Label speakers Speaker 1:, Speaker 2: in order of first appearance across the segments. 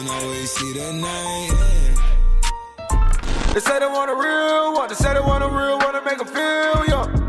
Speaker 1: can always see the name. They say they want a real one. They say they want a real one to make them feel young.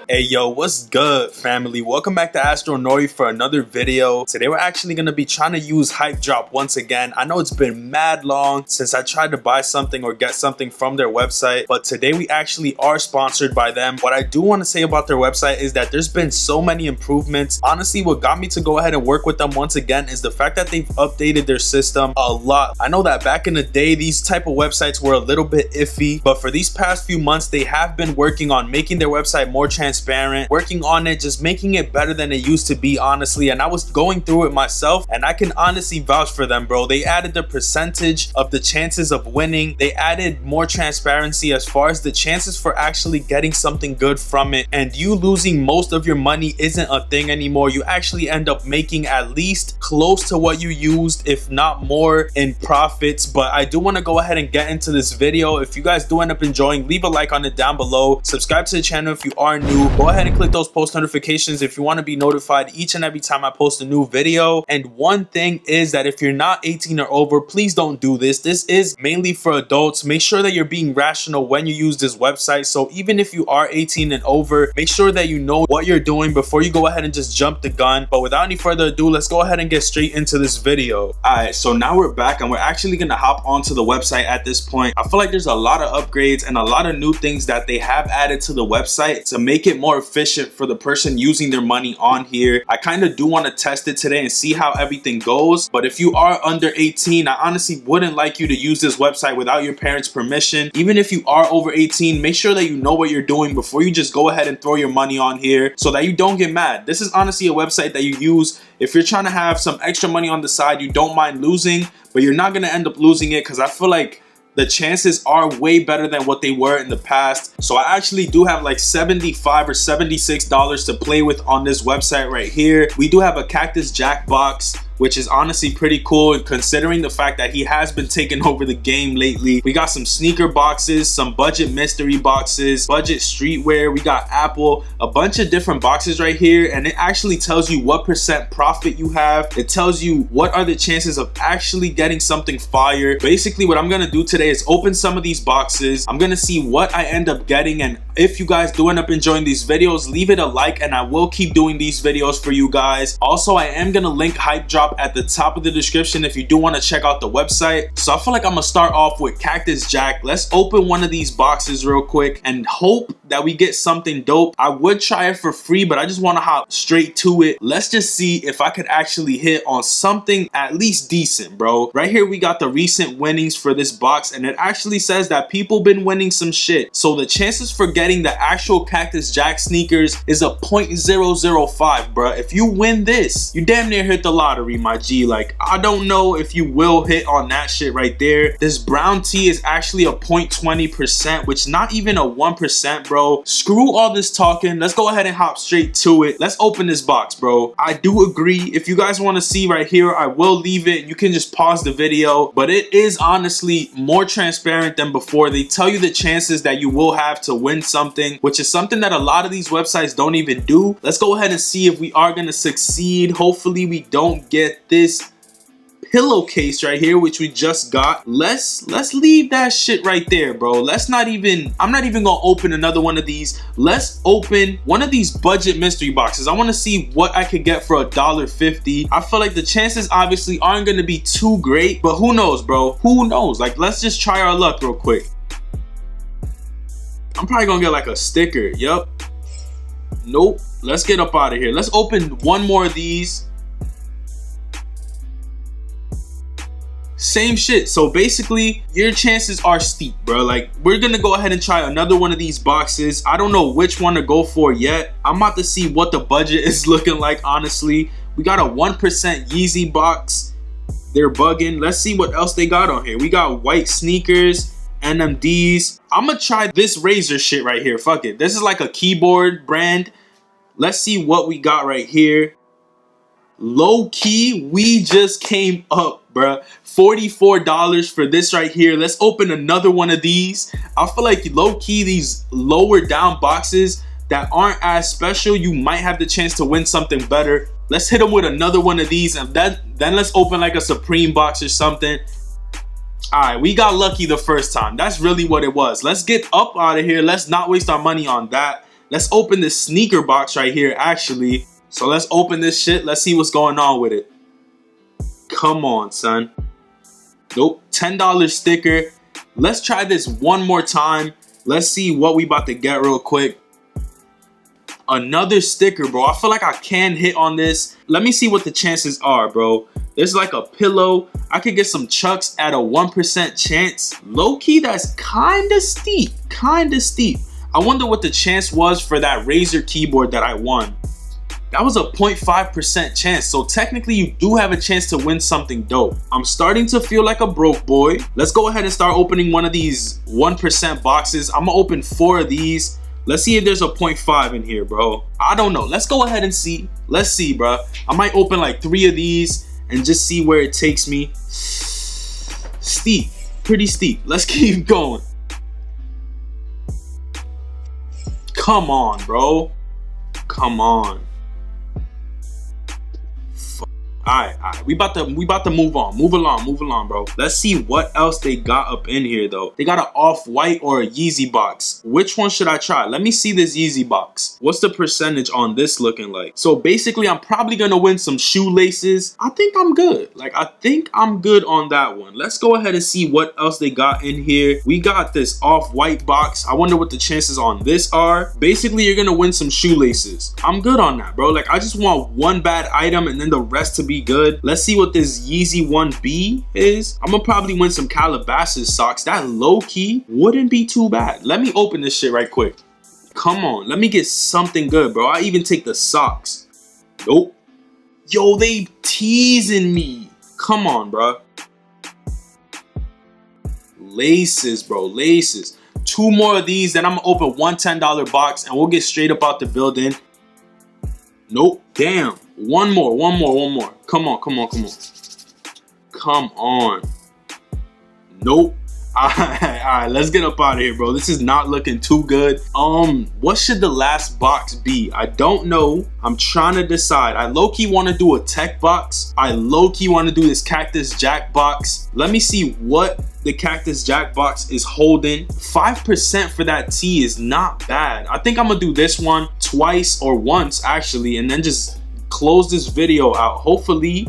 Speaker 2: Hey yo, what's good, family? Welcome back to Astronori for another video. Today we're actually going to be trying to use Hypedrop once again. I know it's been mad long since I tried to buy something or get something from their website, but today we actually are sponsored by them. What I do want to say about their website is that there's been so many improvements. Honestly, what got me to go ahead and work with them once again is the fact that they've updated their system a lot. I know that back in the day, these type of websites were a little bit iffy, but for these past few months, they have been working on making their website more transparent, working on it, just making it better than it used to be, honestly. And I was going through it myself, and I can honestly vouch for them, bro. They added the percentage of the chances of winning. They added more transparency as far as the chances for actually getting something good from it, and you losing most of your money isn't a thing anymore. You actually end up making at least close to what you used, if not more, in profits. But I do want to go ahead and get into this video. If you guys do end up enjoying, leave a like on it down below. Subscribe to the channel if you are new. Go ahead and click those post notifications if you want to be notified each and every time I post a new video. And one thing is that if you're not 18 or over, please don't do this. This is mainly for adults. Make sure that you're being rational when you use this website. So even if you are 18 and over, make sure that you know what you're doing before you go ahead and just jump the gun. But without any further ado, let's go ahead and get straight into this video. Alright, so now we're back and we're actually gonna hop onto the website at this point. I feel like there's a lot of upgrades and a lot of new things that they have added to the website to make it more efficient for the person using their money on here. I kind of do want to test it today and see how everything goes. But if you are under 18, I honestly wouldn't like you to use this website without your parents' permission. Even if you are over 18, make sure that you know what you're doing before you just go ahead and throw your money on here so that you don't get mad. This is honestly a website that you use if you're trying to have some extra money on the side. You don't mind losing, but you're not going to end up losing it, because I feel like the chances are way better than what they were in the past. So I actually do have like $75 or $76 to play with on this website right here. We do have a Cactus Jack box, which is honestly pretty cool, and considering the fact that he has been taking over the game lately. We got some sneaker boxes, some budget mystery boxes, budget streetwear. We got Apple, a bunch of different boxes right here, and it actually tells you what % profit you have. It tells you what are the chances of actually getting something fire. Basically, what I'm gonna do today is open some of these boxes. I'm gonna see what I end up getting, and if you guys do end up enjoying these videos, leave it a like, and I will keep doing these videos for you guys. Also, I am gonna link Hypedrop at the top of the description if you do want to check out the website. So I feel like I'm gonna start off with Cactus Jack. Let's open one of these boxes real quick and hope that we get something dope. I would try it for free, but I just want to hop straight to it. Let's just see if I could actually hit on something at least decent, bro. Right here we got the recent winnings for this box, and it actually says that people been winning some shit. So the chances for getting the actual Cactus Jack sneakers is a 0.005, bro. If you win this, you damn near hit the lottery, my G. Like, I don't know if you will hit on that shit right there. This brown tee is actually a 0.20%, which not even a 1%, bro. Screw all this talking. Let's go ahead and hop straight to it. Let's open this box, bro. I do agree. If you guys want to see right here, I will leave it. You can just pause the video, but it is honestly more transparent than before. They tell you the chances that you will have to win something, which is something that a lot of these websites don't even do. Let's go ahead and see if we are going to succeed. Hopefully we don't get this pillowcase right here, which we just got. Let's leave that shit right there, bro. I'm not even gonna open another one of these. Let's open one of these budget mystery boxes. I want to see what I could get for $1.50. I feel like the chances obviously aren't gonna be too great, but who knows, bro? Who knows? Like, let's just try our luck real quick. I'm probably gonna get like a sticker. Yup. Nope. Let's get up out of here. Let's open one more of these. Same shit. So basically, your chances are steep, bro. Like, we're gonna go ahead and try another one of these boxes. I don't know which one to go for yet. I'm about to see what the budget is looking like, honestly. We got a 1% Yeezy box. They're bugging. Let's see what else they got on here. We got white sneakers, NMDs. I'm gonna try this Razer shit right here. Fuck it. This is like a keyboard brand. Let's see what we got right here. Low key, we just came up, bruh. $44 for this right here. Let's open another one of these. I feel like low key, these lower down boxes that aren't as special, you might have the chance to win something better. Let's hit them with another one of these, and then let's open like a Supreme box or something. All right, we got lucky the first time. That's really what it was. Let's get up out of here. Let's not waste our money on that. Let's open this sneaker box right here, actually. So let's open this shit. Let's see what's going on with it. Come on, son. Nope, $10 sticker. Let's try this one more time. Let's see what we about to get real quick. Another sticker, bro. I feel like I can hit on this. Let me see what the chances are, bro. There's like a pillow. I could get some Chucks at a 1% chance. Low-key, that's kind of steep. Kind of steep. I wonder what the chance was for that Razer keyboard that I won. That was a 0.5% chance, so technically you do have a chance to win something dope. I'm starting to feel like a broke boy. Let's go ahead and start opening one of these 1% boxes. I'm gonna open 4 of these. Let's see if there's a 0.5 in here, bro. I don't know. Let's go ahead and see. Let's see, bro. I might open like 3 of these and just see where it takes me. Steep, pretty steep. Let's keep going. Come on, bro. Come on. Alright, we about to move on. Move along, bro. Let's see what else they got up in here, though. They got an off-white or a Yeezy box. Which one should I try? Let me see this Yeezy box. What's the percentage on this looking like? So basically, I'm probably gonna win some shoelaces. I think I'm good. Like, I think I'm good on that one. Let's go ahead and see what else they got in here. We got this off-white box. I wonder what the chances on this are. Basically, you're gonna win some shoelaces. I'm good on that, bro. Like, I just want one bad item and then the rest to be good. Let's see what this Yeezy 1B is. I'm gonna probably win some Calabasas socks. That low-key wouldn't be too bad. Let me open this shit right quick. Come on, let me get something good, bro. I even take the socks. Nope. Yo, they teasing me. Come on, bro. Laces, bro, laces. 2 more of these, then I'm gonna open one $10 box and we'll get straight up out the building. Nope, damn. One more. Come on. Come on. Nope. Alright, let's get up out of here, bro. This is not looking too good. What should the last box be? I don't know. I'm trying to decide. I low-key want to do a tech box. I low-key want to do this Cactus Jack box. Let me see what the Cactus Jack box is holding. 5% for that T is not bad. I think I'm gonna do this one twice or once, actually, and then just close this video out. Hopefully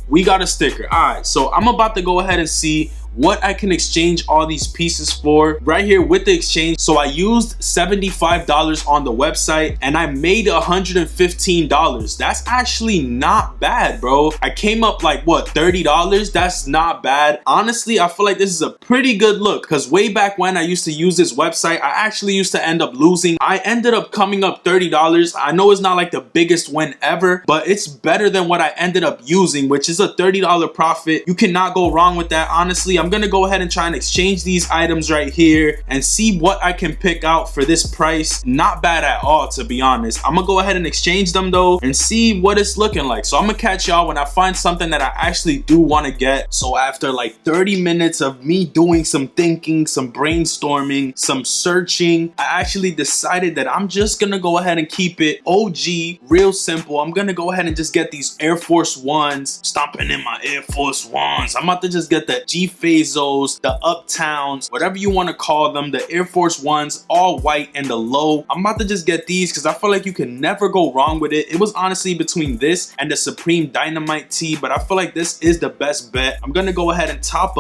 Speaker 2: we got a sticker. All right, so I'm about to go ahead and see what I can exchange all these pieces for right here with the exchange. So I used $75 on the website and I made $115. That's actually not bad, bro. I came up like what, $30? That's not bad. Honestly, I feel like this is a pretty good look because way back when I used to use this website, I actually used to end up losing. I ended up coming up $30. I know it's not like the biggest win ever, but it's better than what I ended up using, which is a $30 profit. You cannot go wrong with that. Honestly, I'm gonna go ahead and try and exchange these items right here and see what I can pick out for this price. Not bad at all, to be honest. I'm gonna go ahead and exchange them though and see what it's looking like. So I'm gonna catch y'all when I find something that I actually do want to get. So after like 30 minutes of me doing some thinking, some brainstorming, some searching, I actually decided that I'm just gonna go ahead and keep it OG, real simple. I'm gonna go ahead and just get these Air Force Ones, stomping in my Air Force Ones. I'm about to just get the G-Phazos, the Uptowns, whatever you want to call them, the Air Force Ones, all white and the low. I'm about to just get these because I feel like you can never go wrong with it. It was honestly between this and the Supreme Dynamite tee, but I feel like this is the best bet. I'm gonna go ahead and top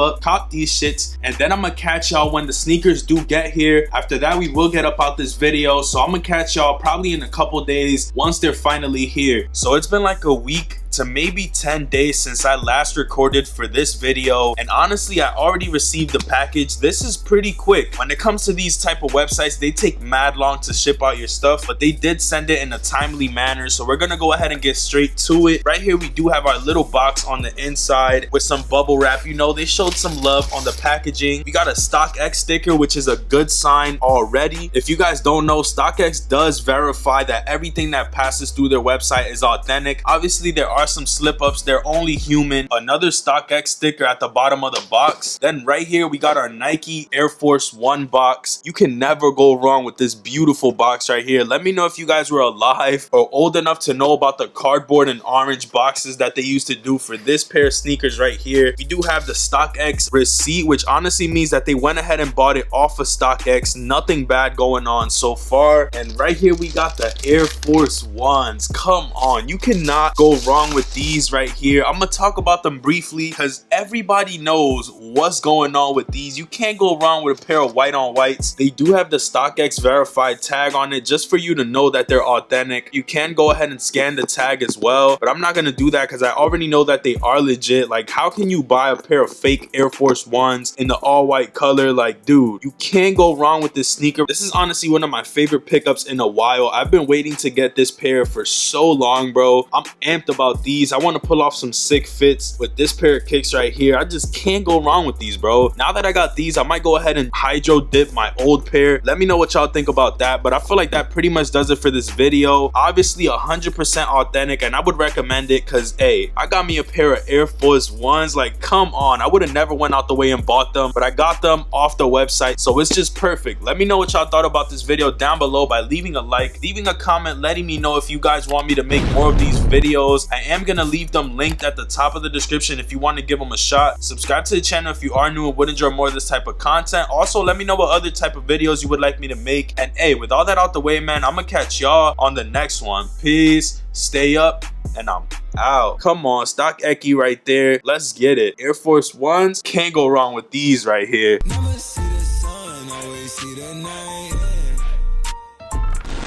Speaker 2: these shits, and then I'm gonna catch y'all when the sneakers do get here. After that, we will get up out this video, so I'm gonna catch y'all probably in a couple days once they're finally here. So it's been like a week to maybe 10 days since I last recorded for this video, and honestly I already received the package. This is pretty quick. When it comes to these type of websites, they take mad long to ship out your stuff, but they did send it in a timely manner, so we're gonna go ahead and get straight to it. Right here we do have our little box on the inside with some bubble wrap. You know, they showed some love on the packaging. We got a StockX sticker, which is a good sign already. If you guys don't know, StockX does verify that everything that passes through their website is authentic. Obviously there are are some slip ups, they're only human. Another StockX sticker at the bottom of the box. Then right here we got our Nike Air Force One box. You can never go wrong with this beautiful box right here. Let me know if you guys were alive or old enough to know about the cardboard and orange boxes that they used to do for this pair of sneakers right here. We do have the StockX receipt, which honestly means that they went ahead and bought it off of StockX. Nothing bad going on so far. And right here we got the Air Force Ones. Come on, you cannot go wrong with these right here. I'm gonna talk about them briefly because everybody knows what's going on with these. You can't go wrong with a pair of white on whites. They do have the StockX verified tag on it just for you to know that they're authentic. You can go ahead and scan the tag as well, but I'm not gonna do that because I already know that they are legit. Like, how can you buy a pair of fake Air Force Ones in the all white color? Like, dude, you can't go wrong with this sneaker. This is honestly one of my favorite pickups in a while. I've been waiting to get this pair for so long, bro. I'm amped about these. I want to pull off some sick fits with this pair of kicks right here. I just can't go wrong with these, bro. Now that I got these, I might go ahead and hydro dip my old pair. Let me know what y'all think about that, but I feel like that pretty much does it for this video. Obviously 100% authentic, and I would recommend it because, hey, I got me a pair of Air Force Ones. Like, come on, I would have never went out the way and bought them, but I got them off the website, so it's just perfect. Let me know what y'all thought about this video down below by leaving a like, leaving a comment, letting me know if you guys want me to make more of these videos. I am gonna leave them linked at the top of the description if you want to give them a shot. Subscribe to the channel if you are new and would enjoy more of this type of content. Also, let me know what other type of videos you would like me to make. And hey, with all that out the way, man, I'm gonna catch y'all on the next one. Peace, stay up, and I'm out. Come on, StockX right there. Let's get it. Air Force Ones, can't go wrong with these right here.
Speaker 1: Never see the sun, always see the night.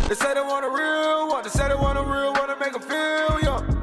Speaker 1: They say they want a real one, they say they want a real one to make them feel young.